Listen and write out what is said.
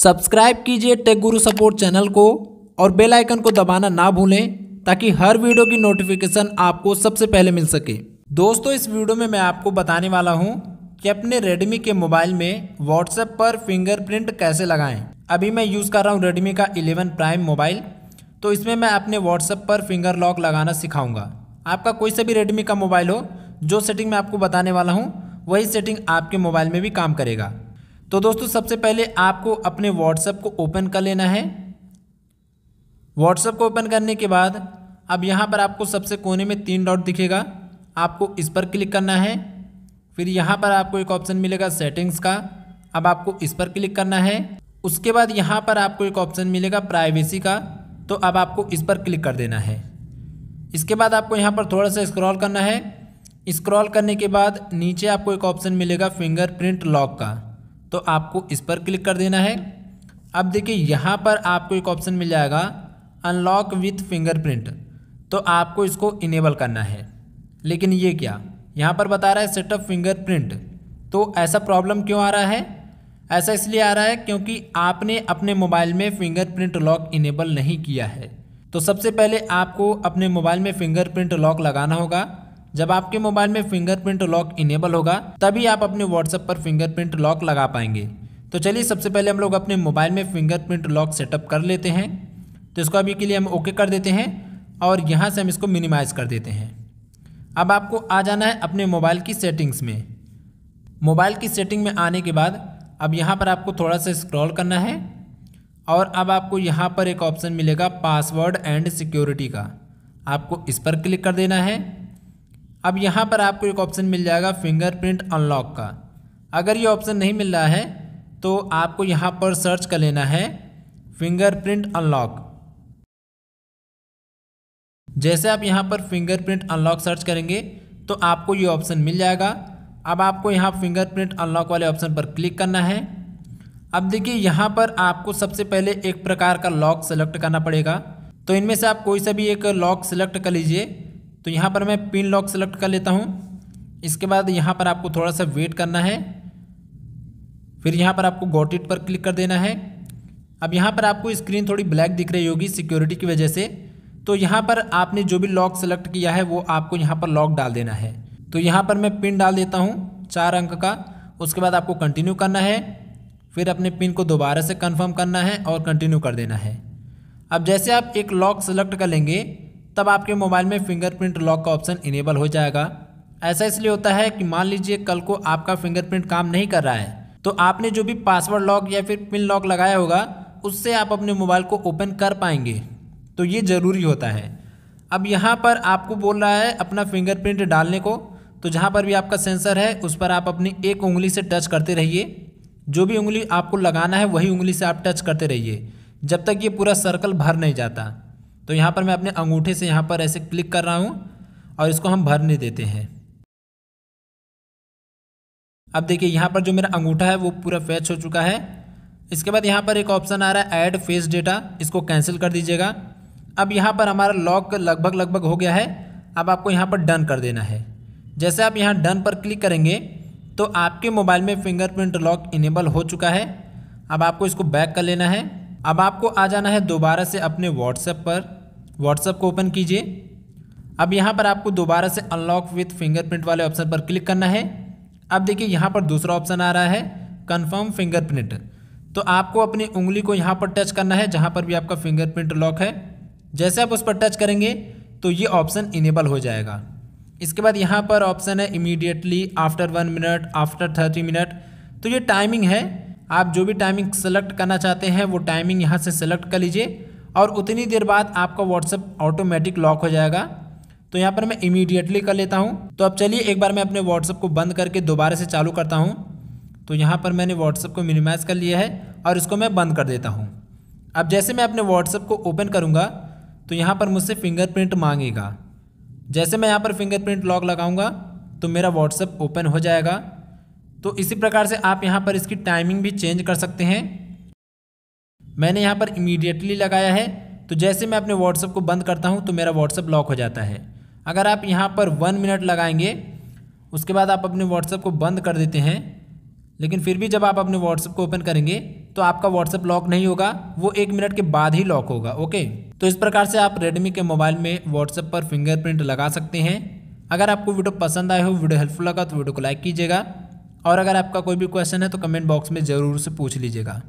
Subscribe कीजिए take गुरु support channel को और बेल आइकन को दबाना ना भूलें ताकि हर वीडियो की नोटिफिकेशन आपको सबसे पहले मिल सके। दोस्तों, इस वीडियो में मैं आपको बताने वाला हूं कि अपने रेडमी के मोबाइल में व्हाट्सएप पर फिंगरप्रिंट कैसे लगाएं। अभी मैं यूज़ कर रहा हूं रेडमी का 11 प्राइम मोबाइल, तो इसमें मैं अपने व्हाट्सएप पर फिंगर लॉक लगाना सिखाऊंगा। आपका कोई सा भी रेडमी का मोबाइल हो, जो सेटिंग मैं आपको बताने वाला हूँ वही सेटिंग आपके मोबाइल में भी काम करेगा। तो दोस्तों, सबसे पहले आपको अपने व्हाट्सएप को ओपन कर लेना है। व्हाट्सएप को ओपन करने के बाद अब यहाँ पर आपको सबसे कोने में 3 डॉट दिखेगा, आपको इस पर क्लिक करना है। फिर यहाँ पर आपको एक ऑप्शन मिलेगा सेटिंग्स का, अब आपको इस पर क्लिक करना है। उसके बाद यहाँ पर आपको एक ऑप्शन मिलेगा प्राइवेसी का, तो अब आपको इस पर क्लिक कर देना है। इसके बाद आपको यहाँ पर थोड़ा सा स्क्रॉल करना है। स्क्रॉल करने के बाद नीचे आपको एक ऑप्शन मिलेगा फिंगरप्रिंट लॉक का, तो आपको इस पर क्लिक कर देना है। अब देखिए यहाँ पर आपको एक ऑप्शन मिल जाएगा अनलॉक विथ फिंगरप्रिंट, तो आपको इसको इनेबल करना है। लेकिन ये क्या, यहाँ पर बता रहा है सेटअप फिंगरप्रिंट, तो ऐसा प्रॉब्लम क्यों आ रहा है? ऐसा इसलिए आ रहा है क्योंकि आपने अपने मोबाइल में फिंगरप्रिंट लॉक इनेबल नहीं किया है। तो सबसे पहले आपको अपने मोबाइल में फिंगरप्रिंट लॉक लगाना होगा। जब आपके मोबाइल में फिंगरप्रिंट लॉक इनेबल होगा तभी आप अपने व्हाट्सएप पर फिंगरप्रिंट लॉक लगा पाएंगे। तो चलिए सबसे पहले हम लोग अपने मोबाइल में फिंगरप्रिंट लॉक सेटअप कर लेते हैं। तो इसको अभी के लिए हम ओके कर देते हैं और यहाँ से हम इसको मिनिमाइज़ कर देते हैं। अब आपको आ जाना है अपने मोबाइल की सेटिंग्स में। मोबाइल की सेटिंग में आने के बाद अब यहाँ पर आपको थोड़ा सा स्क्रॉल करना है और अब आपको यहाँ पर एक ऑप्शन मिलेगा पासवर्ड एंड सिक्योरिटी का, आपको इस पर क्लिक कर देना है। अब यहाँ पर आपको एक ऑप्शन मिल जाएगा फिंगरप्रिंट अनलॉक का। अगर ये ऑप्शन नहीं मिल रहा है तो आपको यहाँ पर सर्च कर लेना है फिंगरप्रिंट अनलॉक। जैसे आप यहाँ पर फिंगरप्रिंट अनलॉक सर्च करेंगे तो आपको ये ऑप्शन मिल जाएगा। अब आपको यहाँ फिंगरप्रिंट अनलॉक वाले ऑप्शन पर क्लिक करना है। अब देखिए यहाँ पर आपको सबसे पहले एक प्रकार का लॉक सेलेक्ट करना पड़ेगा, तो इनमें से आप कोई सा भी एक लॉक सेलेक्ट कर लीजिए। तो यहाँ पर मैं पिन लॉक सेलेक्ट कर लेता हूँ। इसके बाद यहाँ पर आपको थोड़ा सा वेट करना है, फिर यहाँ पर आपको गॉट इट पर क्लिक कर देना है। अब यहाँ पर आपको स्क्रीन थोड़ी ब्लैक दिख रही होगी सिक्योरिटी की वजह से, तो यहाँ पर आपने जो भी लॉक सेलेक्ट किया है वो आपको यहाँ पर लॉक डाल देना है। तो यहाँ पर मैं पिन डाल देता हूँ 4 अंक का। उसके बाद आपको कंटिन्यू करना है, फिर अपने पिन को दोबारा से कन्फर्म करना है और कंटिन्यू कर देना है। अब जैसे आप एक लॉक सेलेक्ट कर लेंगे तब आपके मोबाइल में फिंगरप्रिंट लॉक का ऑप्शन इनेबल हो जाएगा। ऐसा इसलिए होता है कि मान लीजिए कल को आपका फिंगरप्रिंट काम नहीं कर रहा है, तो आपने जो भी पासवर्ड लॉक या फिर पिन लॉक लगाया होगा उससे आप अपने मोबाइल को ओपन कर पाएंगे, तो ये ज़रूरी होता है। अब यहाँ पर आपको बोल रहा है अपना फिंगरप्रिंट डालने को, तो जहाँ पर भी आपका सेंसर है उस पर आप अपनी एक उंगली से टच करते रहिए। जो भी उंगली आपको लगाना है वही उंगली से आप टच करते रहिए जब तक ये पूरा सर्कल भर नहीं जाता। तो यहाँ पर मैं अपने अंगूठे से यहाँ पर ऐसे क्लिक कर रहा हूँ और इसको हम भरने देते हैं। अब देखिए यहाँ पर जो मेरा अंगूठा है वो पूरा फैच हो चुका है। इसके बाद यहाँ पर एक ऑप्शन आ रहा है ऐड फेस डेटा, इसको कैंसिल कर दीजिएगा। अब यहाँ पर हमारा लॉक लगभग हो गया है। अब आपको यहाँ पर डन कर देना है। जैसे आप यहाँ डन पर क्लिक करेंगे तो आपके मोबाइल में फिंगरप्रिंट लॉक इनेबल हो चुका है। अब आपको इसको बैक कर लेना है। अब आपको आ जाना है दोबारा से अपने व्हाट्सएप पर। व्हाट्सएप को ओपन कीजिए। अब यहाँ पर आपको दोबारा से अनलॉक विथ फिंगरप्रिंट वाले ऑप्शन पर क्लिक करना है। अब देखिए यहाँ पर दूसरा ऑप्शन आ रहा है कंफर्म फिंगरप्रिंट, तो आपको अपनी उंगली को यहाँ पर टच करना है जहाँ पर भी आपका फिंगरप्रिंट लॉक है। जैसे आप उस पर टच करेंगे तो ये ऑप्शन इनेबल हो जाएगा। इसके बाद यहाँ पर ऑप्शन है immediately, after 1 minute, after 30 minute, तो ये टाइमिंग है। आप जो भी टाइमिंग सेलेक्ट करना चाहते हैं वो टाइमिंग यहाँ से सेलेक्ट कर लीजिए और उतनी देर बाद आपका व्हाट्सएप ऑटोमेटिक लॉक हो जाएगा। तो यहाँ पर मैं इमीडिएटली कर लेता हूँ। तो अब चलिए एक बार मैं अपने व्हाट्सएप को बंद करके दोबारा से चालू करता हूँ। तो यहाँ पर मैंने व्हाट्सएप को मिनिमाइज़ कर लिया है और इसको मैं बंद कर देता हूँ। अब जैसे मैं अपने व्हाट्सएप को ओपन करूँगा तो यहाँ पर मुझसे फिंगरप्रिंट मांगेगा। जैसे मैं यहाँ पर फिंगरप्रिंट लॉक लगाऊँगा तो मेरा व्हाट्सएप ओपन हो जाएगा। तो इसी प्रकार से आप यहाँ पर इसकी टाइमिंग भी चेंज कर सकते हैं। मैंने यहाँ पर इमीडिएटली लगाया है, तो जैसे मैं अपने व्हाट्सएप को बंद करता हूँ तो मेरा व्हाट्सएप लॉक हो जाता है। अगर आप यहाँ पर 1 मिनट लगाएंगे उसके बाद आप अपने व्हाट्सएप को बंद कर देते हैं, लेकिन फिर भी जब आप अपने व्हाट्सएप को ओपन करेंगे तो आपका व्हाट्सएप लॉक नहीं होगा, वो 1 मिनट के बाद ही लॉक होगा। ओके, तो इस प्रकार से आप रेडमी के मोबाइल में व्हाट्सएप पर फिंगरप्रिंट लगा सकते हैं। अगर आपको वीडियो पसंद आए हो, वीडियो हेल्पफुल लगा तो वीडियो को लाइक कीजिएगा, और अगर आपका कोई भी क्वेश्चन है तो कमेंट बॉक्स में ज़रूर से पूछ लीजिएगा।